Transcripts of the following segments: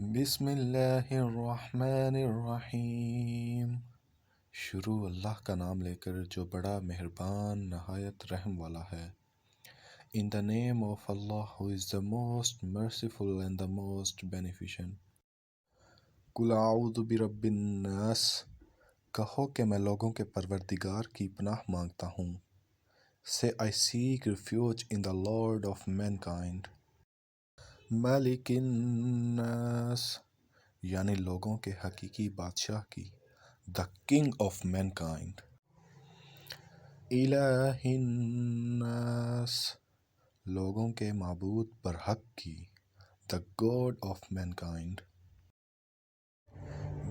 بسم اللہ الرحمن الرحیم۔ شروع اللہ کا نام لے کر جو بڑا مہربان نہایت رحم والا ہے۔ In the name of Allah who is the most merciful and the most beneficent۔ قُلْ أَعُوذُ بِرَبِّ النَّاسِ، کہو کہ میں لوگوں کے پروردگار کی پناہ مانگتا ہوں۔ Say I seek refuge in the Lord of mankind۔ مالک الناس، یعنی لوگوں کے حقیقی بادشاہ کی، the king of mankind۔ الہ الناس، لوگوں کے معبود برحق کی، the god of mankind۔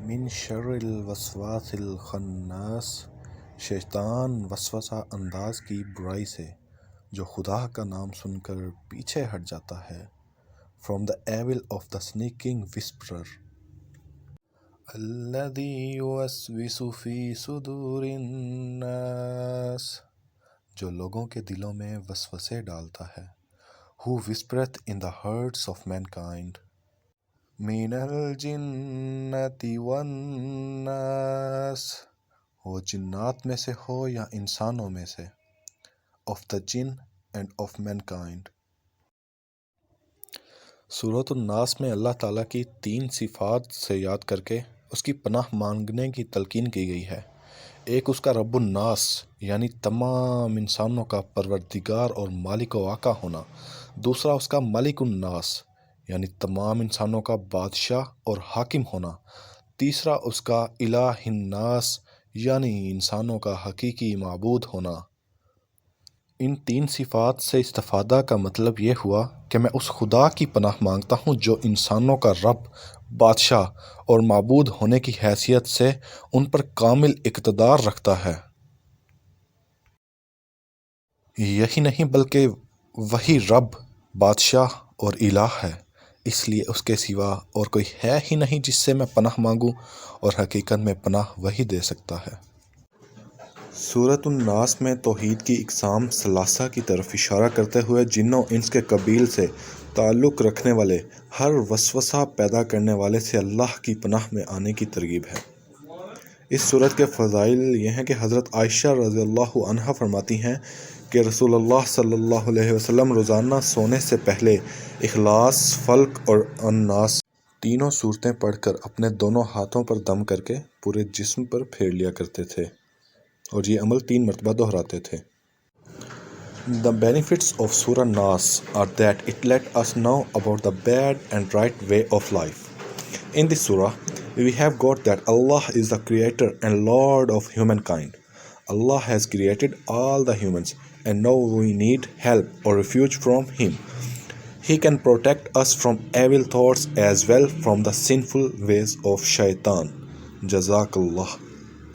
من شر الوسواس الخناس، شیطان وسوسہ انداز کی برائی سے جو خدا کا نام سن کر پیچھے ہٹ جاتا ہے۔ From the evil of the sneaking whisperer۔ الذی یوسوس فی صدور الناس، جو لوگوں کے دلوں میں وسوسے ڈالتا ہے۔ Who whispereth in the hearts of mankind۔ من الجنۃ والناس، وہ جنات میں سے ہو یا انسانوں میں سے۔ Of the jinn and of mankind۔ سورۃ الناس میں اللہ تعالیٰ کی 3 صفات سے یاد کر کے اس کی پناہ مانگنے کی تلقین کی گئی ہے۔ ایک اس کا رب الناس، یعنی تمام انسانوں کا پروردگار اور مالک و آقا ہونا۔ دوسرا اس کا ملک الناس، یعنی تمام انسانوں کا بادشاہ اور حاکم ہونا۔ تیسرا اس کا الہ الناس، یعنی انسانوں کا حقیقی معبود ہونا۔ ان 3 صفات سے استفادہ کا مطلب یہ ہوا کہ میں اس خدا کی پناہ مانگتا ہوں جو انسانوں کا رب، بادشاہ اور معبود ہونے کی حیثیت سے ان پر کامل اقتدار رکھتا ہے۔ یہی نہیں بلکہ وہی رب، بادشاہ اور الہ ہے، اس لیے اس کے سوا اور کوئی ہے ہی نہیں جس سے میں پناہ مانگوں، اور حقیقت میں پناہ وہی دے سکتا ہے۔ سورۃ الناس میں توحید کی اقسام ثلاثہ کی طرف اشارہ کرتے ہوئے جن و انس کے قبیل سے تعلق رکھنے والے ہر وسوسہ پیدا کرنے والے سے اللہ کی پناہ میں آنے کی ترغیب ہے۔ اس سورت کے فضائل یہ ہیں کہ حضرت عائشہ رضی اللہ عنہا فرماتی ہیں کہ رسول اللہ صلی اللہ علیہ وسلم روزانہ سونے سے پہلے اخلاص، فلق اور الناس تینوں سورتیں پڑھ کر اپنے دونوں ہاتھوں پر دم کر کے پورے جسم پر پھیر لیا کرتے تھے، اور یہ عمل 3 مرتبہ دہراتے تھے۔ The benefits of Surah An-Naas are that it let us know about the bad and right way of life. In this surah, we have got that Allah is the creator and Lord of humankind. Allah has created all the humans, and now we need help or refuge from Him. He can protect us from evil thoughts as well from the sinful ways of shaitan. Jazakallah.